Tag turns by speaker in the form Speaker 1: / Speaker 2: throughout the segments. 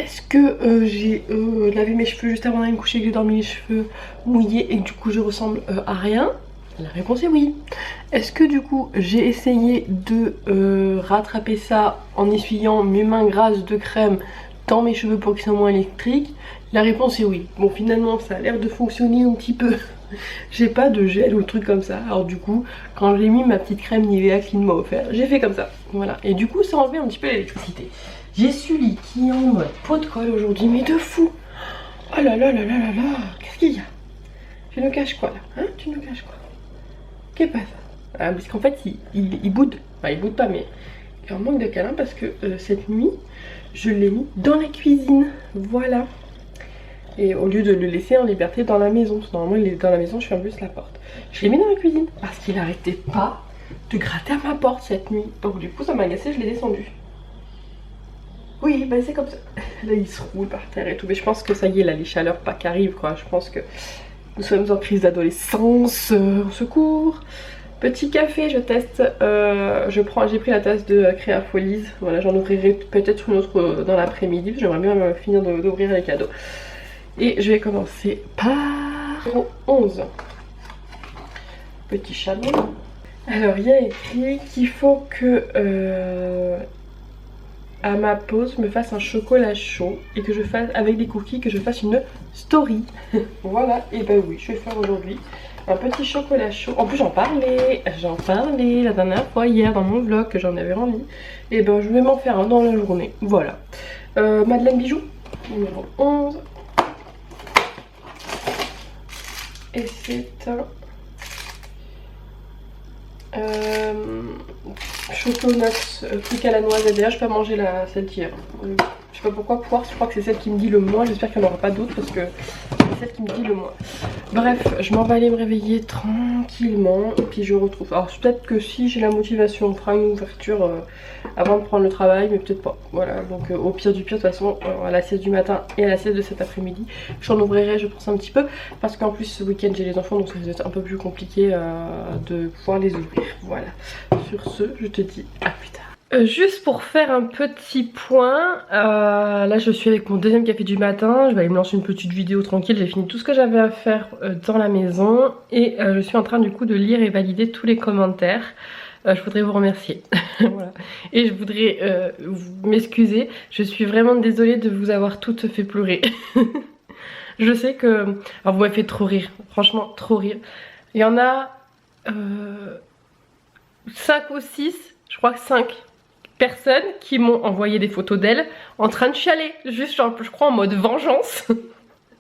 Speaker 1: Est-ce que j'ai lavé mes cheveux juste avant d'aller me coucher, que j'ai dormi les cheveux mouillés et que du coup je ressemble à rien? La réponse est oui. Est-ce que du coup j'ai essayé de rattraper ça en essuyant mes mains grasses de crème dans mes cheveux pour qu'ils soient moins électriques? La réponse est oui. Bon, finalement ça a l'air de fonctionner un petit peu. J'ai pas de gel ou de truc comme ça. Alors du coup, quand j'ai mis ma petite crème Nivea Clean m'a offert, j'ai fait comme ça. Voilà. Et du coup ça a enlevé un petit peu l'électricité. J'ai Sully qui est en mode pot de colle aujourd'hui, mais de fou. Oh là là là là là là. Qu'est-ce qu'il y a? Tu nous caches quoi là? Hein? Tu nous caches quoi? Qu'est-ce que ça? Ah, parce qu'en fait il boude. Enfin il boude pas, mais il en manque de câlin parce que cette nuit je l'ai mis dans la cuisine. Voilà. Et au lieu de le laisser en liberté dans la maison, parce que normalement il est dans la maison, je ferme juste la porte. Je l'ai mis dans la cuisine parce qu'il n'arrêtait pas de gratter à ma porte cette nuit. Donc du coup ça m'a agacé, je l'ai descendu. Oui, bah c'est comme ça. Là il se roule par terre et tout, mais je pense que ça y est, là les chaleurs pas qu'arrivent quoi. Je pense que nous sommes en crise d'adolescence, au secours. Petit café, je teste, j'ai pris la tasse de Créa Folies. Voilà, j'en ouvrirai peut-être une autre dans l'après-midi, j'aimerais bien finir d'ouvrir les cadeaux. Et je vais commencer par 11. Petit chameau. Alors il y a écrit qu'il faut que à ma pause, je me fasse un chocolat chaud et que je fasse avec des cookies, que je fasse une story. Voilà, et ben oui, je vais faire aujourd'hui un petit chocolat chaud. En plus j'en parlais la dernière fois, hier dans mon vlog, que j'en avais envie. Et ben je vais m'en faire un dans la journée. Voilà. Madeleine Bijou, numéro 11. Et c'est un chocolat truc à la noisette. D'ailleurs je peux manger celle d'hier. Je sais pas pourquoi, poire, je crois que c'est celle qui me dit le moins. J'espère qu'il n'y en aura pas d'autres parce que c'est celle qui me dit le moins. Bref, je m'en vais aller me réveiller tranquillement et puis je retrouve. Alors peut-être que si j'ai la motivation, on fera une ouverture avant de prendre le travail, mais peut-être pas. Voilà, donc au pire du pire, de toute façon, à la sieste du matin et à la sieste de cet après-midi, j'en ouvrirai, je pense, un petit peu. Parce qu'en plus, ce week-end, j'ai les enfants, donc ça va être un peu plus compliqué de pouvoir les ouvrir. Voilà. Sur ce, je te dis à plus tard. Juste pour faire un petit point, là je suis avec mon deuxième café du matin, je vais aller me lancer une petite vidéo tranquille, j'ai fini tout ce que j'avais à faire dans la maison et je suis en train du coup de lire et valider tous les commentaires. Je voudrais vous remercier. Voilà. Et je voudrais m'excuser, je suis vraiment désolée de vous avoir toutes fait pleurer. Je sais que... Alors vous m'avez fait trop rire, franchement trop rire. Il y en a 5 ou 6, je crois que 5 personnes qui m'ont envoyé des photos d'elles en train de chialer, juste genre, je crois en mode vengeance.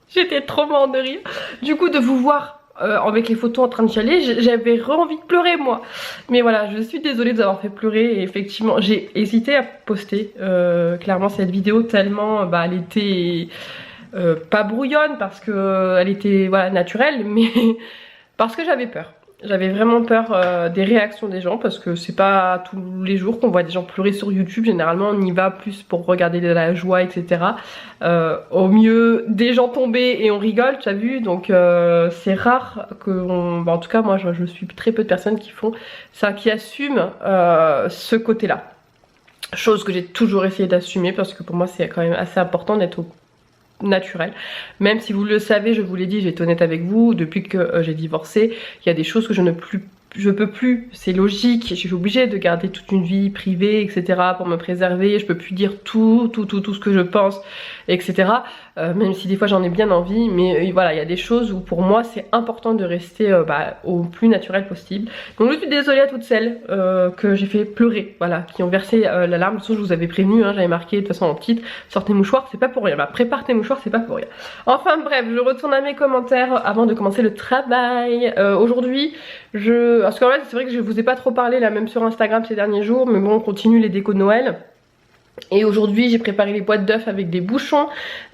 Speaker 1: J'étais trop mort de rire. Du coup de vous voir avec les photos en train de chialer, j'avais envie de pleurer moi. Mais voilà, je suis désolée de vous avoir fait pleurer et effectivement j'ai hésité à poster clairement cette vidéo tellement elle était pas brouillonne parce que elle était voilà, naturelle, mais parce que j'avais peur. J'avais vraiment peur des réactions des gens parce que c'est pas tous les jours qu'on voit des gens pleurer sur YouTube. Généralement on y va plus pour regarder de la joie, etc. Au mieux des gens tombés et on rigole, tu as vu. Donc c'est rare que en tout cas moi je suis très peu de personnes qui font ça, qui assument ce côté là. Chose que j'ai toujours essayé d'assumer parce que pour moi c'est quand même assez important d'être au naturel, même si vous le savez, je vous l'ai dit, j'ai été honnête avec vous, depuis que j'ai divorcé, il y a des choses que je peux plus, c'est logique, je suis obligée de garder toute une vie privée, etc. pour me préserver, je peux plus dire tout ce que je pense, etc. Même si des fois j'en ai bien envie, mais voilà, il y a des choses où pour moi c'est important de rester au plus naturel possible. Donc je suis désolée à toutes celles que j'ai fait pleurer, voilà, qui ont versé la larme. De toute façon je vous avais prévenu, hein, j'avais marqué de toute façon en petite, sortez mouchoirs, c'est pas pour rien, prépare tes mouchoirs, c'est pas pour rien. Enfin bref, je retourne à mes commentaires avant de commencer le travail. Aujourd'hui, parce qu'en fait c'est vrai que je vous ai pas trop parlé là même sur Instagram ces derniers jours, mais bon on continue les décos de Noël. Et aujourd'hui j'ai préparé les boîtes d'œufs avec des bouchons,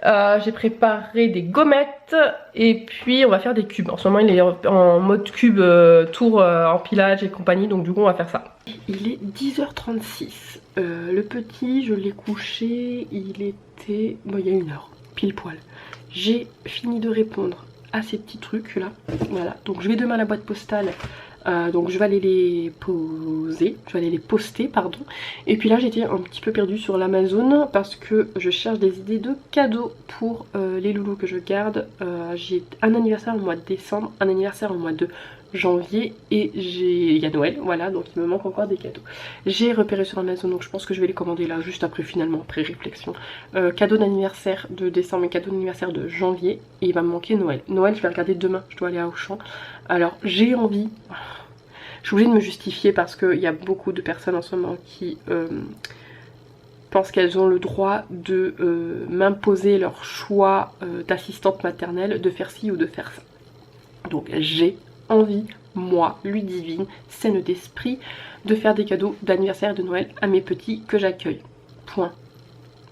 Speaker 1: j'ai préparé des gommettes et puis on va faire des cubes. En ce moment il est en mode cube tour empilage et compagnie, donc du coup on va faire ça. Il est 10h36, le petit je l'ai couché, il était... Bon il y a 1 heure, pile poil. J'ai fini de répondre à ces petits trucs là, voilà. Donc je vais demain à la boîte postale Donc je vais aller les poser, je vais aller les poster pardon. Et puis là j'étais un petit peu perdue sur l'Amazon parce que je cherche des idées de cadeaux pour les loulous que je garde. J'ai un anniversaire au mois de décembre, un anniversaire au mois de janvier et il y a Noël, voilà, donc il me manque encore des cadeaux. J'ai repéré sur Amazon, donc je pense que je vais les commander là juste après, finalement, après réflexion. Cadeau d'anniversaire de décembre et cadeau d'anniversaire de janvier, et il va me manquer Noël. Noël je vais regarder demain, je dois aller à Auchan. Alors j'ai envie, je suis obligée de me justifier parce qu'il y a beaucoup de personnes en ce moment qui pensent qu'elles ont le droit de m'imposer leur choix d'assistante maternelle, de faire ci ou de faire ça. Donc j'ai envie, moi, Ludivine, saine d'esprit, de faire des cadeaux d'anniversaire de Noël à mes petits que j'accueille. Point.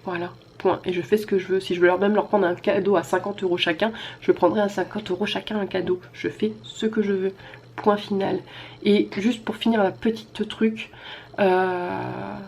Speaker 1: Voilà, point. Et je fais ce que je veux. Si je veux même leur prendre un cadeau à 50 € chacun, je prendrai à 50 € chacun un cadeau. Je fais ce que je veux. Point final. Et juste pour finir la petite truc, ça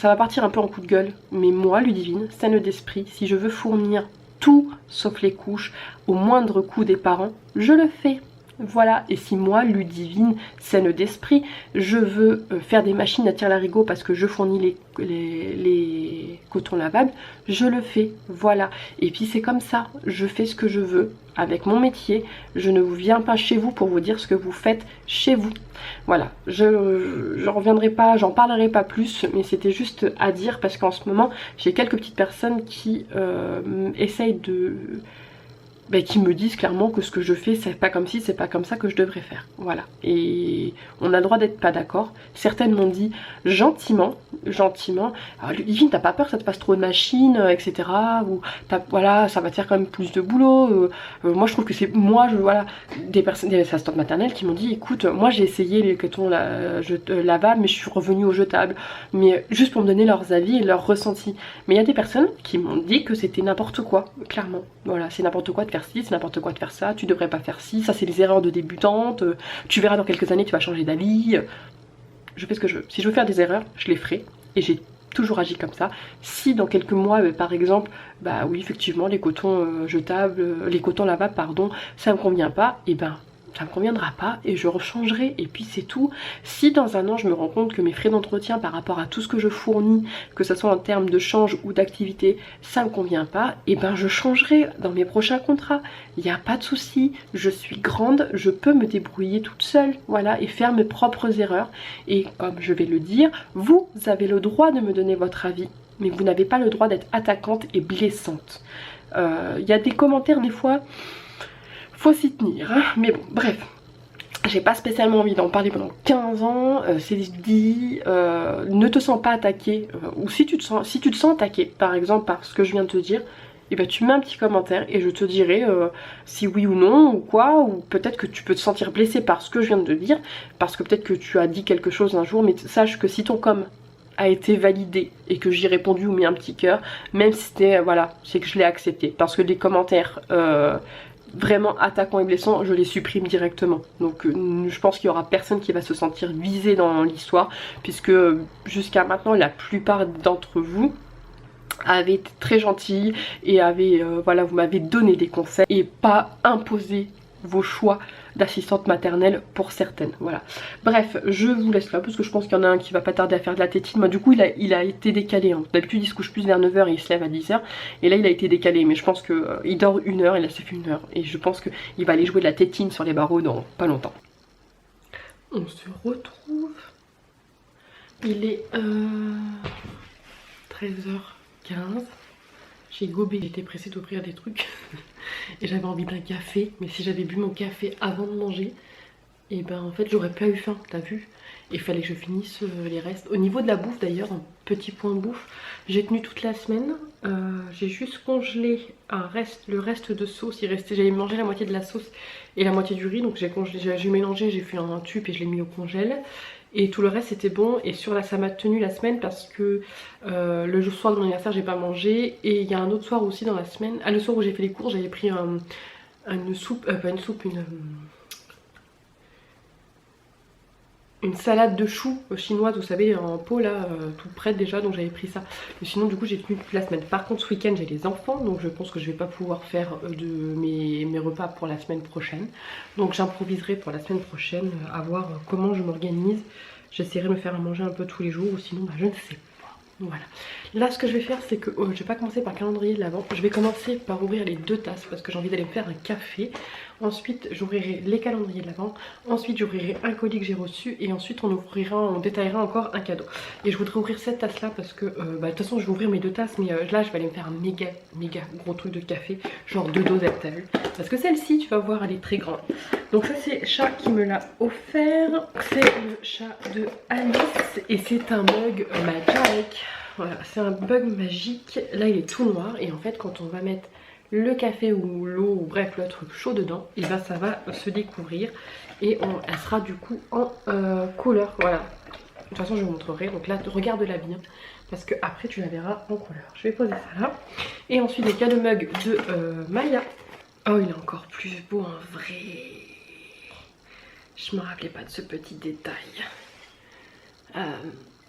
Speaker 1: va partir un peu en coup de gueule, mais moi, Ludivine, saine d'esprit, si je veux fournir tout sauf les couches au moindre coût des parents, je le fais. Voilà, et si moi, Ludivine, saine d'esprit, je veux faire des machines à tire-larigot parce que je fournis les cotons lavables, je le fais, voilà. Et puis c'est comme ça, je fais ce que je veux avec mon métier, je ne viens pas chez vous pour vous dire ce que vous faites chez vous. Voilà, je reviendrai pas, j'en parlerai pas plus, mais c'était juste à dire parce qu'en ce moment, j'ai quelques petites personnes qui essayent de... qui me disent clairement que ce que je fais c'est pas comme si, c'est pas comme ça que je devrais faire. Voilà. Et on a le droit d'être pas d'accord. Certaines m'ont dit gentiment, alors Ludivine, t'as pas peur que ça te fasse trop de machines, etc. Ou voilà, ça va te faire quand même plus de boulot. Moi je trouve que c'est voilà, des personnes, des assistantes maternelles qui m'ont dit écoute, moi j'ai essayé les cotons lavables, mais je suis revenue au jetable. Mais juste pour me donner leurs avis et leurs ressentis. Mais il y a des personnes qui m'ont dit que c'était n'importe quoi, clairement. Voilà, c'est n'importe quoi de faire ci, c'est n'importe quoi de faire ça, tu devrais pas faire ci, ça c'est les erreurs de débutante, tu verras dans quelques années tu vas changer d'avis. Je fais ce que je veux. Si je veux faire des erreurs, je les ferai et j'ai toujours agi comme ça. Si dans quelques mois par exemple, bah oui effectivement les cotons jetables, les cotons lavables pardon, ça me convient pas, et ben ça me conviendra pas et je rechangerai et puis c'est tout. Si dans un an je me rends compte que mes frais d'entretien par rapport à tout ce que je fournis, que ce soit en termes de change ou d'activité, ça me convient pas, et ben je changerai dans mes prochains contrats. Il n'y a pas de souci, je suis grande, je peux me débrouiller toute seule, voilà, et faire mes propres erreurs. Et comme je vais le dire, vous avez le droit de me donner votre avis, mais vous n'avez pas le droit d'être attaquante et blessante. Il y a des commentaires des fois... faut s'y tenir, hein. Mais bon, bref, j'ai pas spécialement envie d'en parler pendant 15 ans, c'est dit, ne te sens pas attaqué, ou si tu te sens attaqué, par exemple par ce que je viens de te dire, et ben tu mets un petit commentaire et je te dirai si oui ou non, ou quoi, ou peut-être que tu peux te sentir blessé par ce que je viens de te dire, parce que peut-être que tu as dit quelque chose un jour, mais sache que si ton com a été validé et que j'y ai répondu ou mis un petit cœur, même si c'était, voilà, c'est que je l'ai accepté, parce que les commentaires... vraiment attaquant et blessant, je les supprime directement. Donc je pense qu'il y aura personne qui va se sentir visé dans l'histoire, puisque jusqu'à maintenant la plupart d'entre vous avaient été très gentils et voilà, vous m'avez donné des conseils et pas imposé vos choix d'assistante maternelle pour certaines, voilà. Bref, je vous laisse là parce que je pense qu'il y en a un qui va pas tarder à faire de la tétine. Moi du coup il a été décalé, hein. D'habitude il se couche plus vers 9 h et il se lève à 10 h, et là il a été décalé, mais je pense que il dort 1 heure, et là ça fait 1 heure, et je pense qu'il va aller jouer de la tétine sur les barreaux dans pas longtemps. On se retrouve, il est 13h15. J'ai gobé, j'étais pressée d'ouvrir des trucs et j'avais envie d'un café, mais si j'avais bu mon café avant de manger, et ben en fait j'aurais pas eu faim, t'as vu. Il fallait que je finisse les restes. Au niveau de la bouffe d'ailleurs, un petit point bouffe, j'ai tenu toute la semaine, j'ai juste congelé le reste de sauce, j'avais mangé la moitié de la sauce et la moitié du riz, donc j'ai mélangé, j'ai fait un tube et je l'ai mis au congèle. Et tout le reste c'était bon, et ça m'a tenu la semaine parce que le soir de mon anniversaire j'ai pas mangé, et il y a un autre soir aussi dans la semaine, le soir où j'ai fait les courses, j'avais pris une soupe, une... une salade de choux chinoise, vous savez, en pot là, toute prête déjà, donc j'avais pris ça. Mais sinon du coup j'ai tenu toute la semaine. Par contre ce week-end j'ai les enfants, donc je pense que je vais pas pouvoir faire de mes repas pour la semaine prochaine. Donc j'improviserai pour la semaine prochaine, à voir comment je m'organise. J'essaierai de me faire à manger un peu tous les jours, ou sinon bah, je ne sais pas. Voilà. Là ce que je vais faire c'est que je vais pas commencer par le calendrier de l'avant. Je vais commencer par ouvrir les 2 tasses parce que j'ai envie d'aller me faire un café. Ensuite j'ouvrirai les calendriers de l'avant. Ensuite j'ouvrirai un colis que j'ai reçu. Et ensuite on détaillera encore un cadeau. Et je voudrais ouvrir cette tasse là parce que de toute façon je vais ouvrir mes 2 tasses. Mais là je vais aller me faire un méga gros truc de café. Genre 2 dosettes, t'as vu? Parce que celle-ci tu vas voir elle est très grande. Donc ça c'est chat qui me l'a offert. C'est le chat de Alice. Et c'est un mug Magic. Voilà, c'est un bug magique. Là il est tout noir et en fait quand on va mettre le café ou l'eau ou bref le truc chaud dedans, et ben ça va se découvrir et elle sera du coup en couleur. Voilà. De toute façon je vous montrerai. Donc là regarde-la bien parce que après tu la verras en couleur. Je vais poser ça là. Et ensuite les cas de mug de Maya. Oh il est encore plus beau en vrai. Je me rappelais pas de ce petit détail.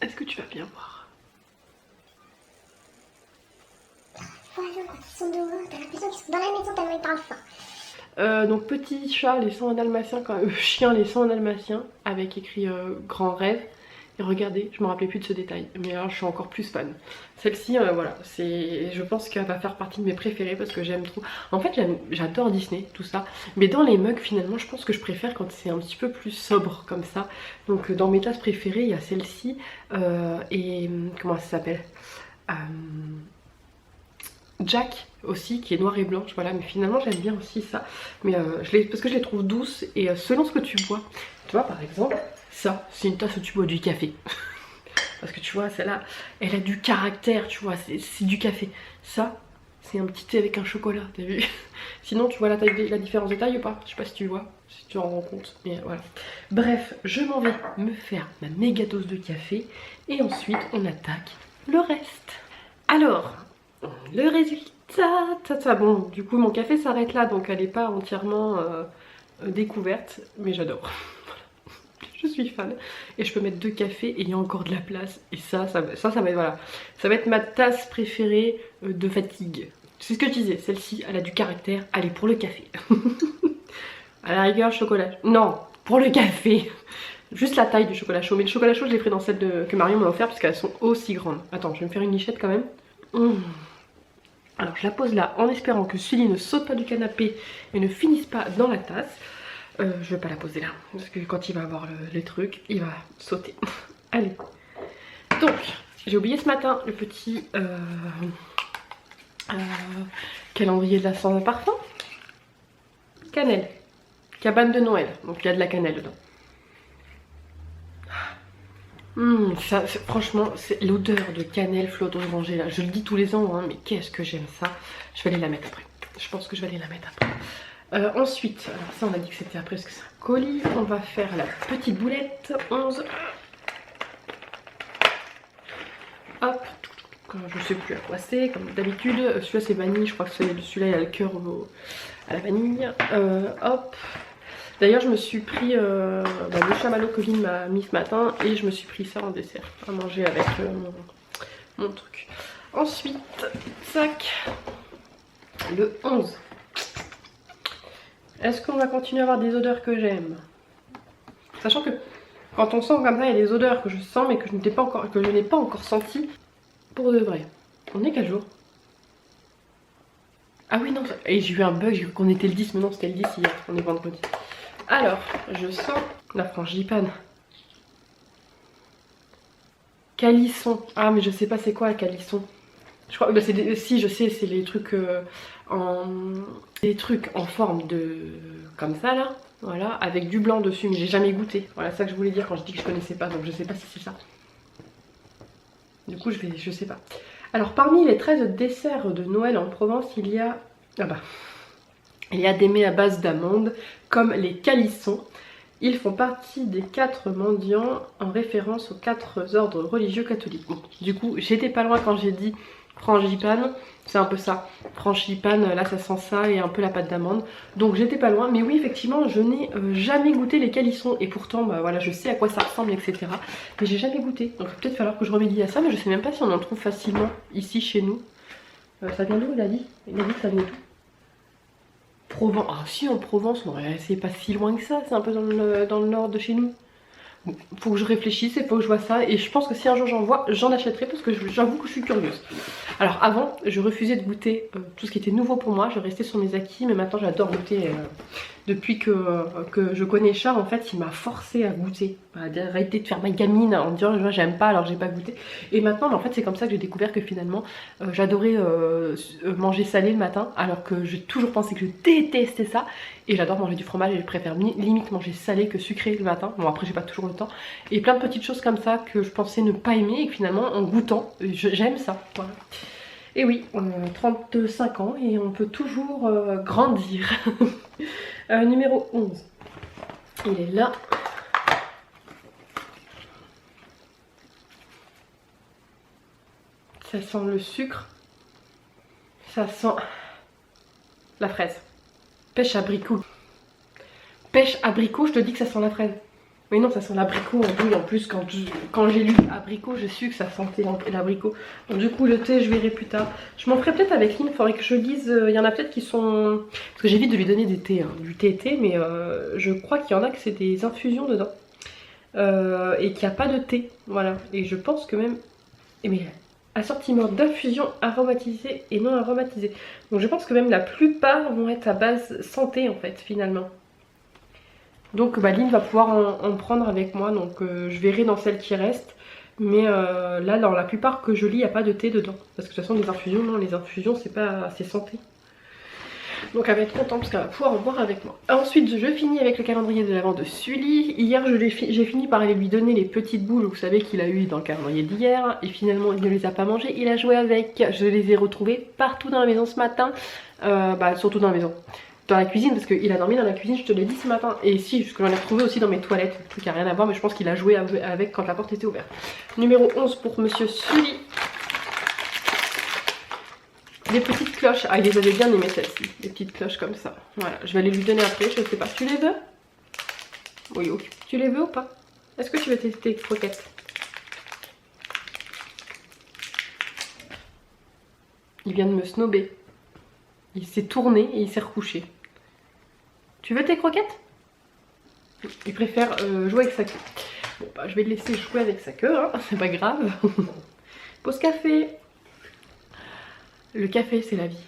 Speaker 1: Est-ce que tu vas bien voir?
Speaker 2: Voilà, quand ils sont dehors, t'as l'impression qu'ils sont dans la maison tellement ils parlent fort.
Speaker 1: Donc petit chat, les 100 dalmatiens, chien, les 100 dalmatiens, avec écrit grand rêve. Et regardez, je me rappelais plus de ce détail, mais là je suis encore plus fan. Celle-ci, voilà, je pense qu'elle va faire partie de mes préférées parce que j'aime trop. En fait, j'adore Disney, tout ça. Mais dans les mugs, finalement, je pense que je préfère quand c'est un petit peu plus sobre comme ça. Donc dans mes tasses préférées, il y a celle-ci et comment ça s'appelle Jack aussi qui est noir et blanche, voilà, mais finalement j'aime bien aussi ça, mais parce que je les trouve douces et selon ce que tu bois. Tu vois par exemple ça c'est une tasse où tu bois du café parce que tu vois celle-là elle a du caractère, tu vois, c'est du café. Ça c'est un petit thé avec un chocolat, t'as vu? Sinon tu vois la différence de taille ou pas? Je sais pas si tu vois, si tu en rends compte, mais voilà. Bref, je m'en vais me faire ma méga dose de café et ensuite on attaque le reste. Alors le résultat, bon du coup mon café s'arrête là donc elle n'est pas entièrement découverte mais j'adore. Je suis fan et je peux mettre 2 cafés et il y a encore de la place et ça va être voilà, ça va être ma tasse préférée de fatigue. C'est ce que je disais, celle-ci elle a du caractère, elle est pour le café. À la rigueur chocolat, non pour le café. Juste la taille du chocolat chaud, mais le chocolat chaud je l'ai pris dans celle que Marion m'a offert parce qu'elles sont aussi grandes. Attends, je vais me faire une lichette quand même. Alors je la pose là en espérant que Sully ne saute pas du canapé et ne finisse pas dans la tasse. Je vais pas la poser là parce que quand il va avoir les trucs il va sauter. Allez. Donc j'ai oublié ce matin le petit calendrier de la sans parfum. Cannelle. Cabane de Noël. Donc il y a de la cannelle dedans. Ça, franchement, c'est l'odeur de cannelle flotte orangée là. Je le dis tous les ans, hein, mais qu'est-ce que j'aime ça. Je vais aller la mettre après. Je pense que je vais aller la mettre après. Ensuite, alors ça on a dit que c'était après parce que c'est un colis. On va faire la petite boulette 11. Hop, je sais plus à quoi c'est, comme d'habitude. Celui-là c'est vanille, je crois que celui-là il a le cœur à la vanille. Hop. D'ailleurs je me suis pris le chamallow que Lynn m'a mis ce matin et je me suis pris ça en dessert à manger avec mon truc. Ensuite, sac, le 11. Est-ce qu'on va continuer à avoir des odeurs que j'aime? Sachant que quand on sent comme ça, il y a des odeurs que je sens mais que je n'ai pas encore senties pour de vrai. On est quel jour? Ah oui non, et j'ai eu un bug, j'ai cru qu'on était le 10, mais non c'était le 10 hier, on est vendredi. Alors, je sens la frangipane. Calisson. Ah mais je sais pas c'est quoi calisson. Je crois, bah si je sais, c'est les trucs en forme de comme ça là, voilà, avec du blanc dessus, mais j'ai jamais goûté. Voilà, c'est ça que je voulais dire quand je dis que je connaissais pas, donc je sais pas si c'est ça. Du coup je sais pas. Alors parmi les 13 desserts de Noël en Provence, il y a des mets à base d'amandes comme les calissons. Ils font partie des 4 mendiants en référence aux 4 ordres religieux catholiques. Bon, du coup, j'étais pas loin quand j'ai dit frangipane, c'est un peu ça. Frangipane, là ça sent ça et un peu la pâte d'amande. Donc j'étais pas loin, mais oui effectivement je n'ai jamais goûté les calissons. Et pourtant bah voilà, je sais à quoi ça ressemble etc. Mais j'ai jamais goûté, donc il va peut-être falloir que je remédie à ça. Mais je sais même pas si on en trouve facilement ici chez nous. Ça vient d'où il a dit? Il a dit que ça venait d'où? Provence, ah si en Provence, c'est pas si loin que ça, c'est un peu dans le nord de chez nous. Bon, faut que je réfléchisse et faut que je vois ça, et je pense que si un jour j'en vois, j'en achèterai parce que j'avoue que je suis curieuse. Alors avant, je refusais de goûter tout ce qui était nouveau pour moi, je restais sur mes acquis, mais maintenant j'adore goûter. Depuis que je connais Charles, en fait, il m'a forcé à goûter, à arrêter de faire ma gamine en me disant j'aime pas alors j'ai pas goûté. Et maintenant, en fait, c'est comme ça que j'ai découvert que finalement j'adorais manger salé le matin, alors que j'ai toujours pensé que je détestais ça. Et j'adore manger du fromage et je préfère limite manger salé que sucré le matin. Bon après j'ai pas toujours le temps. Et plein de petites choses comme ça que je pensais ne pas aimer et que finalement en goûtant, j'aime ça. Voilà. Et oui, 35 ans et on peut toujours grandir. Numéro 11. Il est là. Ça sent le sucre. Ça sent la fraise. Pêche abricot. Pêche abricot, je te dis que ça sent la fraise. Mais non, ça sent l'abricot. Oui, en plus, quand j'ai lu abricot, je suis que ça sentait l'abricot. Donc, du coup, le thé, je verrai plus tard. Je m'en ferai peut-être avec Lynn. Il faudrait que je lise. Il y en a peut-être qui sont. Parce que j'évite de lui donner des thés, hein, du thé, mais je crois qu'il y en a que c'est des infusions dedans. Et qu'il n'y a pas de thé. Voilà. Et je pense que même. Mais assortiment d'infusions aromatisées et non aromatisées. Donc, je pense que même la plupart vont être à base santé, en fait, finalement. Donc bah, Lynn va pouvoir en prendre avec moi, donc je verrai dans celle qui reste. Mais là, dans la plupart que je lis, il n'y a pas de thé dedans. Parce que de toute façon, les infusions, non, les infusions, c'est pas assez santé. Donc elle va être contente parce qu'elle va pouvoir en boire avec moi. Ensuite, je finis avec le calendrier de l'Avent de Sully. Hier, j'ai fini par aller lui donner les petites boules, vous savez qu'il a eu dans le calendrier d'hier. Et finalement, il ne les a pas mangées, il a joué avec. Je les ai retrouvées partout dans la maison ce matin. Surtout dans la maison. Dans la cuisine, parce qu'il a dormi dans la cuisine, je te l'ai dit ce matin. Et si, parce que j'en ai retrouvé aussi dans mes toilettes, le truc qui a rien à voir, mais je pense qu'il a joué avec quand la porte était ouverte. Numéro 11 pour Monsieur Sully. Des petites cloches. Ah, il les avait bien aimées celles-ci. Des petites cloches comme ça. Voilà, je vais aller lui donner après, je sais pas. Tu les veux? Oui, ok. Tu les veux ou pas? Est-ce que tu veux tester croquettes? Il vient de me snober. Il s'est tourné et il s'est recouché. Tu veux tes croquettes? Il préfère jouer avec sa queue. Bon bah je vais le laisser jouer avec sa queue, hein. C'est pas grave. Pause café. Le café c'est la vie.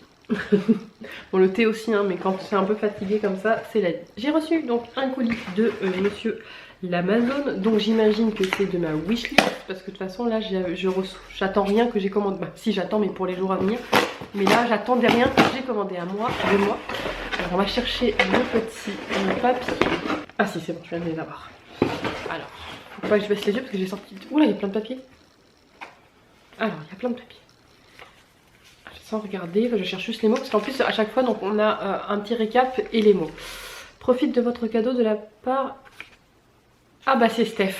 Speaker 1: Bon le thé aussi hein, mais quand c'est un peu fatigué comme ça c'est la vie. J'ai reçu donc un colis de Monsieur l'Amazon, donc j'imagine que c'est de ma wishlist parce que de toute façon là j'attends rien que j'ai commandé. Bah si j'attends mais pour les jours à venir. Mais là j'attendais rien que j'ai commandé à moi, de moi. Alors on va chercher le petit papier. Ah si c'est bon, je viens de les avoir. Alors, faut pas que je baisse les yeux parce que j'ai sorti... Oula, il y a plein de papier. Alors, il y a plein de papier. Sans regarder, je cherche juste les mots parce qu'en plus à chaque fois donc on a un petit récap et les mots. Profite de votre cadeau de la part... Ah bah c'est Steph.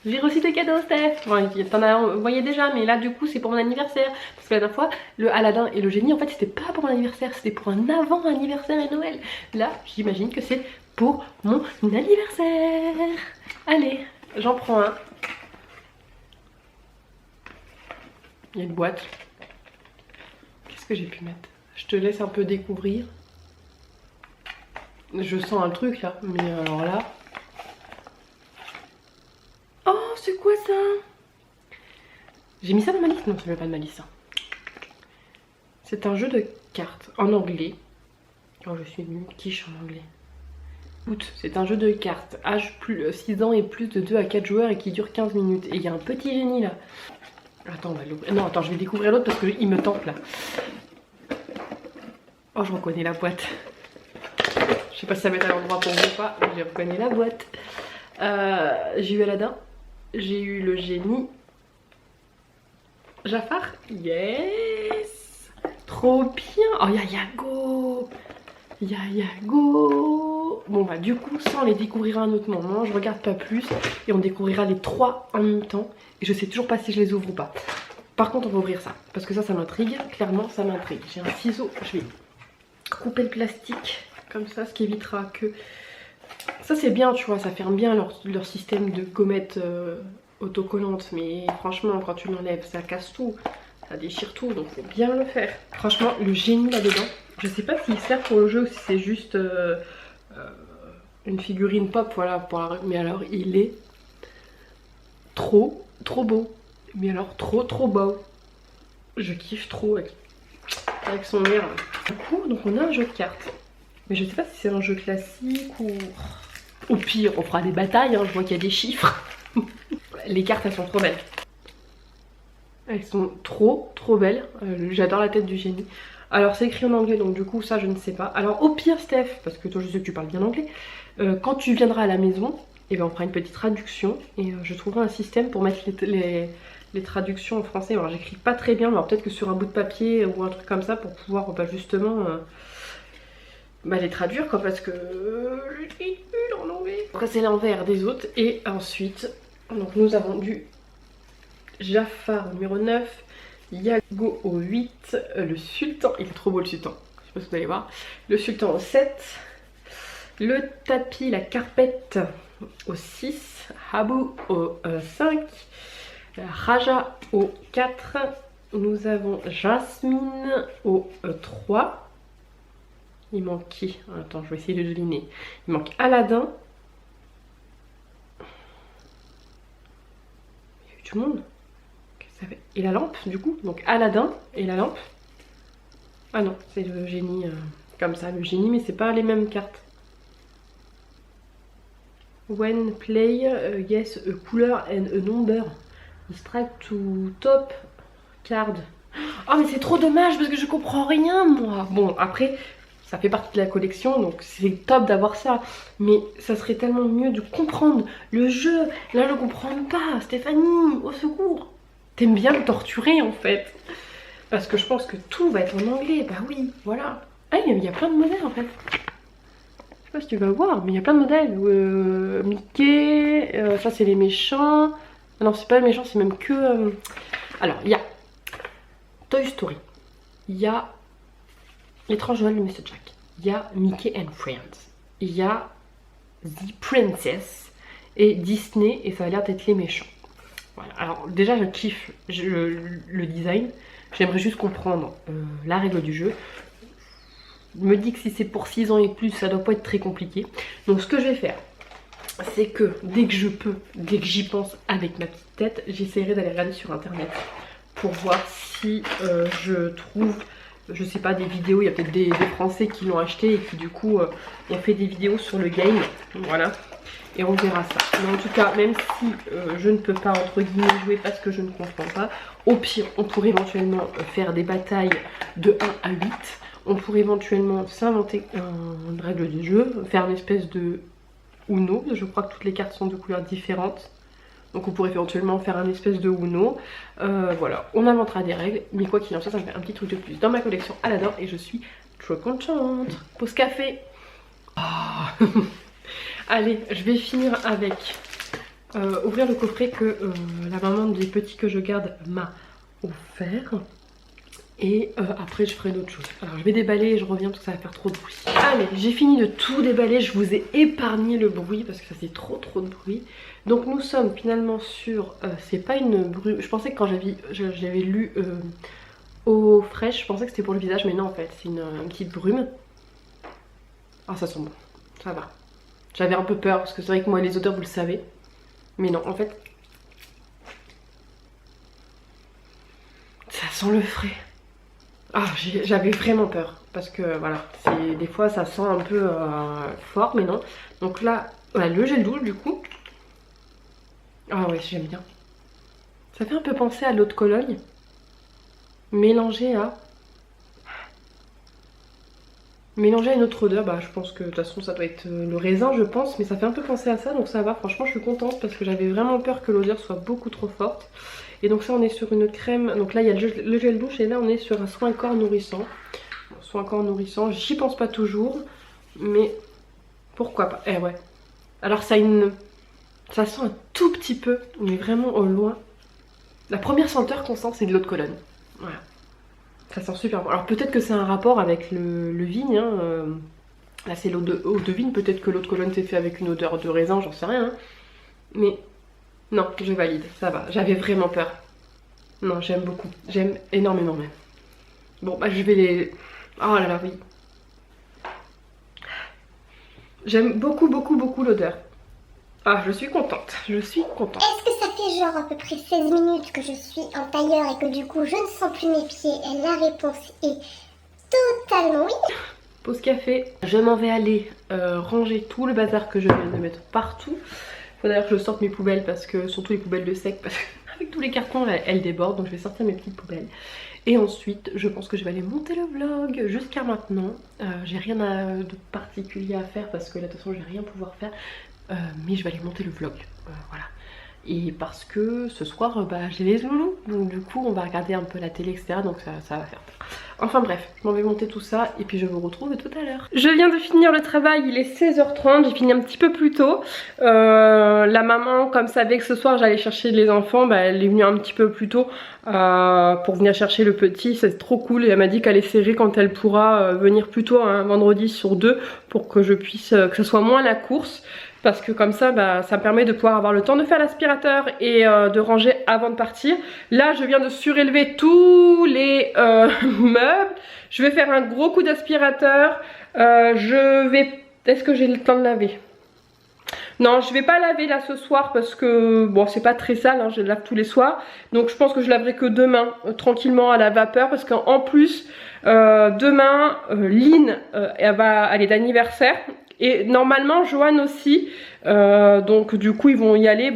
Speaker 1: J'ai reçu tes cadeaux Steph. Bon, t'en as envoyé déjà mais là du coup c'est pour mon anniversaire. Parce que la dernière fois le Aladdin et le génie en fait c'était pas pour mon anniversaire, c'était pour un avant anniversaire et Noël. Là j'imagine que c'est pour mon anniversaire. Allez, j'en prends un. Il y a une boîte. Qu'est-ce que j'ai pu mettre? Je te laisse un peu découvrir. Je sens un truc là, mais alors là... Oh, c'est quoi ça? J'ai mis ça dans ma liste? Non, ça ne veut pas de ma liste. C'est un jeu de cartes en anglais. Oh, je suis une quiche en anglais. Août, c'est un jeu de cartes. Âge plus 6 ans et plus de 2 à 4 joueurs et qui dure 15 minutes. Et il y a un petit génie là. Attends, on va l'ouvrir. Non, attends, je vais découvrir l'autre parce qu'il me tente là. Oh, je reconnais la boîte. Je sais pas si ça va être à l'endroit pour vous ou pas, mais je reconnais la boîte. J'ai eu Aladdin. J'ai eu le génie. Jafar. Yes. Trop bien. Oh, il y a Yago. Il y a Yago. Bon bah du coup, ça on les découvrira à un autre moment. Je regarde pas plus. Et on découvrira les 3 en même temps. Et je sais toujours pas si je les ouvre ou pas. Par contre on va ouvrir ça, parce que ça m'intrigue, clairement ça m'intrigue. J'ai un ciseau, je vais couper le plastique comme ça, ce qui évitera que... Ça c'est bien, tu vois, ça ferme bien leur système de gommettes autocollantes, mais franchement quand tu l'enlèves ça casse tout, ça déchire tout, donc faut bien le faire. Franchement le génie là-dedans, je sais pas s'il sert pour le jeu ou si c'est juste une figurine pop, voilà, mais alors il est trop beau. Mais alors trop beau. Je kiffe trop avec son air. Du coup, donc on a un jeu de cartes. Mais je sais pas si c'est un jeu classique ou... Au pire, on fera des batailles, hein. Je vois qu'il y a des chiffres. Les cartes, elles sont trop belles. Elles sont trop belles. J'adore la tête du génie. Alors c'est écrit en anglais, donc du coup ça je ne sais pas. Alors au pire Steph, parce que toi je sais que tu parles bien anglais, quand tu viendras à la maison, et ben on fera une petite traduction et je trouverai un système pour mettre les traductions en français. Alors j'écris pas très bien, mais peut-être que sur un bout de papier ou un truc comme ça pour pouvoir justement les traduire quoi, parce que j'écris nul en anglais. Donc c'est l'envers des autres. Et ensuite donc nous avons du Jafar numéro 9, Yago au 8, le sultan, il est trop beau le sultan, je sais pas si vous allez voir, le sultan au 7, le tapis, la carpette au 6, Habu au 5, Raja au 4, nous avons Jasmine au 3, il manque qui? Attends, je vais essayer de deviner, il manque Aladdin, il y a eu tout le monde. Et la lampe du coup, donc Aladdin et la lampe. Ah non, c'est le génie comme ça, le génie, mais c'est pas les mêmes cartes. When play, yes, a color and a number. Distract to top card. Oh mais c'est trop dommage parce que je comprends rien moi. Bon après, ça fait partie de la collection donc c'est top d'avoir ça. Mais ça serait tellement mieux de comprendre le jeu. Là je ne comprends pas, Stéphanie, au secours. T'aimes bien me torturer en fait. Parce que je pense que tout va être en anglais. Bah oui, voilà. Ah, il y a plein de modèles en fait. Je sais pas si tu vas voir, mais il y a plein de modèles. Mickey, ça c'est les méchants. Ah non, c'est pas les méchants, c'est même que... Alors, il y a Toy Story. Il y a L'étrange Noël de Mr. Jack. Il y a Mickey and Friends. Il y a The Princess. Et Disney, et ça a l'air d'être les méchants. Voilà. Alors déjà je kiffe le design, j'aimerais juste comprendre la règle du jeu. Je me dis que si c'est pour 6 ans et plus ça doit pas être très compliqué. Donc ce que je vais faire c'est que dès que je peux, dès que j'y pense avec ma petite tête, j'essaierai d'aller regarder sur internet pour voir si je trouve, je sais pas, des vidéos. Il y a peut-être des Français qui l'ont acheté et qui du coup ont fait des vidéos sur le game, voilà. Et on verra ça. Mais en tout cas, même si je ne peux pas entre guillemets jouer parce que je ne comprends pas, au pire on pourrait éventuellement faire des batailles de 1 à 8. On pourrait éventuellement s'inventer une règle de jeu, faire une espèce de Uno. Je crois que toutes les cartes sont de couleurs différentes. Donc on pourrait éventuellement faire un espèce de Uno. Voilà, on inventera des règles. Mais quoi qu'il en soit, ça me fait un petit truc de plus dans ma collection Aladdin. Et je suis trop contente. Pause café. Oh. Allez, je vais finir avec ouvrir le coffret que la maman des petits que je garde m'a offert. Et après je ferai d'autres choses. Alors je vais déballer et je reviens parce que ça va faire trop de bruit. Allez, j'ai fini de tout déballer. Je vous ai épargné le bruit parce que ça fait trop de bruit. Donc nous sommes finalement sur... c'est pas une brume. Je pensais que quand j'avais lu eau fraîche, je pensais que c'était pour le visage. Mais non en fait, c'est une petite brume. Ah ça sent bon, ça va. J'avais un peu peur parce que c'est vrai que moi les odeurs vous le savez. Mais non en fait. Ça sent le frais. Ah j'avais vraiment peur. Parce que voilà, des fois ça sent un peu fort mais non. Donc là, voilà, le gel douche du coup. Ah ouais j'aime bien. Ça fait un peu penser à l'eau de Cologne. Mélangé à une autre odeur, bah je pense que de toute façon ça doit être le raisin je pense, mais ça fait un peu penser à ça donc ça va, franchement je suis contente parce que j'avais vraiment peur que l'odeur soit beaucoup trop forte. Et donc ça on est sur une crème, donc là il y a le gel douche et là on est sur un soin corps nourrissant. Soin corps nourrissant, j'y pense pas toujours, mais pourquoi pas, eh ouais. Alors ça sent un tout petit peu, mais vraiment au loin, La première senteur qu'on sent, c'est de l'eau de Cologne. Voilà. Ça sent super bon. Alors peut-être que c'est un rapport avec le vigne. Hein. Là c'est l'eau de vigne. Peut-être que l'eau de Cologne c'est fait avec une odeur de raisin, j'en sais rien. Hein. Mais non, je valide. Ça va. J'avais vraiment peur. Non, j'aime beaucoup. J'aime énormément même. Bon, bah je vais les... Oh là là, oui. J'aime beaucoup, beaucoup, beaucoup l'odeur. Ah, je suis contente. Je suis contente.
Speaker 2: Est-ce que ça fait genre à peu près 16 minutes que je suis en tailleur et que du coup je ne sens plus mes pieds? Et la réponse est totalement oui.
Speaker 1: Pause café. Je m'en vais aller ranger tout le bazar que je viens de mettre partout. Faut d'ailleurs que je sorte mes poubelles parce que, surtout les poubelles de sec, parce qu'avec tous les cartons elles débordent. Donc je vais sortir mes petites poubelles. Et ensuite, je pense que je vais aller monter le vlog. Jusqu'à maintenant, j'ai rien de particulier à faire parce que là, de toute façon, je vais rien pouvoir faire. Mais je vais aller monter le vlog. Voilà. Et parce que ce soir, bah, j'ai les loulous. Donc du coup, on va regarder un peu la télé, etc. Donc ça va faire. Enfin bref, je m'en vais monter tout ça et puis je vous retrouve tout à l'heure. Je viens de finir le travail, il est 16h30, j'ai fini un petit peu plus tôt. La maman, comme savait que ce soir j'allais chercher les enfants, bah, elle est venue un petit peu plus tôt pour venir chercher le petit. C'est trop cool et elle m'a dit qu'elle essaierait quand elle pourra venir plus tôt un vendredi sur 2 pour que je puisse, que ce soit moins la course. Parce que comme ça, bah, ça me permet de pouvoir avoir le temps de faire l'aspirateur et de ranger avant de partir. Là, je viens de surélever tous les meubles. Je vais faire un gros coup d'aspirateur. Est-ce que j'ai le temps de laver? Non, je vais pas laver là ce soir parce que bon, c'est pas très sale, hein, je lave tous les soirs. Donc je pense que je laverai que demain, tranquillement à la vapeur. Parce qu'en plus, demain, Lynn, elle est d'anniversaire. Et normalement Joanne aussi, donc du coup ils vont y aller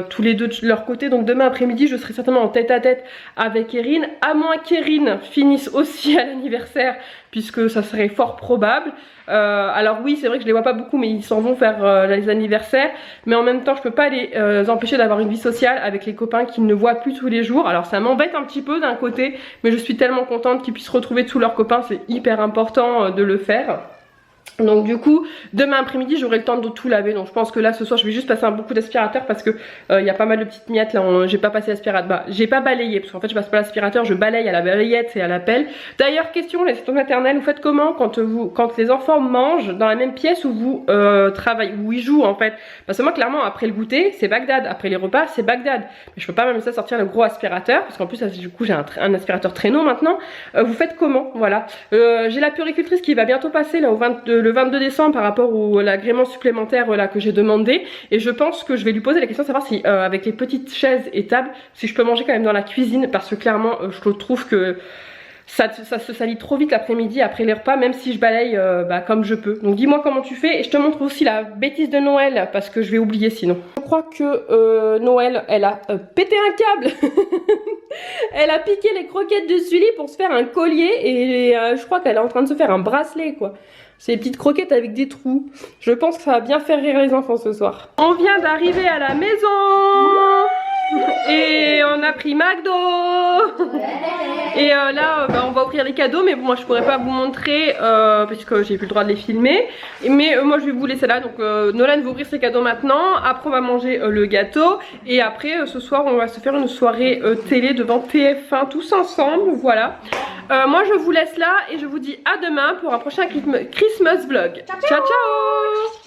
Speaker 1: tous les deux de leur côté. Donc demain après-midi je serai certainement en tête à tête avec Erin, à moins qu'Erin finisse aussi à l'anniversaire, puisque ça serait fort probable. Alors oui, c'est vrai que je les vois pas beaucoup, mais ils s'en vont faire les anniversaires. Mais en même temps je peux pas les empêcher d'avoir une vie sociale avec les copains qu'ils ne voient plus tous les jours. Alors ça m'embête un petit peu d'un côté, mais je suis tellement contente qu'ils puissent retrouver tous leurs copains. C'est hyper important de le faire. Donc du coup, demain après-midi j'aurai le temps de tout laver. Donc je pense que là ce soir je vais juste passer un beaucoup d'aspirateur parce que il y a pas mal de petites miettes là. J'ai pas passé l'aspirateur, bah j'ai pas balayé parce qu'en fait je passe pas l'aspirateur, je balaye à la balayette et à la pelle. D'ailleurs, question, les assistants maternels, vous faites comment quand les enfants mangent dans la même pièce où vous travaillez, où ils jouent en fait? Parce que moi clairement après le goûter c'est Bagdad, après les repas c'est Bagdad. Mais je peux pas même ça sortir le gros aspirateur parce qu'en plus du coup j'ai un aspirateur traîneau maintenant. Vous faites comment? Voilà. J'ai la puricultrice qui va bientôt passer là le 22 décembre par rapport à l'agrément supplémentaire là, que j'ai demandé, et je pense que je vais lui poser la question de savoir si avec les petites chaises et tables, si je peux manger quand même dans la cuisine, parce que clairement je trouve que ça se salit trop vite l'après-midi après les repas, même si je balaye comme je peux. Donc dis-moi comment tu fais, et je te montre aussi la bêtise de Noël parce que je vais oublier sinon. Je crois que Noël elle a pété un câble. Elle a piqué les croquettes de Sully pour se faire un collier, et je crois qu'elle est en train de se faire un bracelet quoi. C'est des petites croquettes avec des trous. Je pense que ça va bien faire rire les enfants ce soir. On vient d'arriver à la maison et on a pris McDo. Et là on va ouvrir les cadeaux, mais bon, moi je pourrais pas vous montrer puisque j'ai plus le droit de les filmer. Mais moi je vais vous laisser là. Donc Nolan va ouvrir ses cadeaux maintenant. Après on va manger le gâteau. Et après ce soir on va se faire une soirée télé devant TF1 tous ensemble. Voilà. Moi je vous laisse là et je vous dis à demain pour un prochain Christmas vlog. Ciao ciao.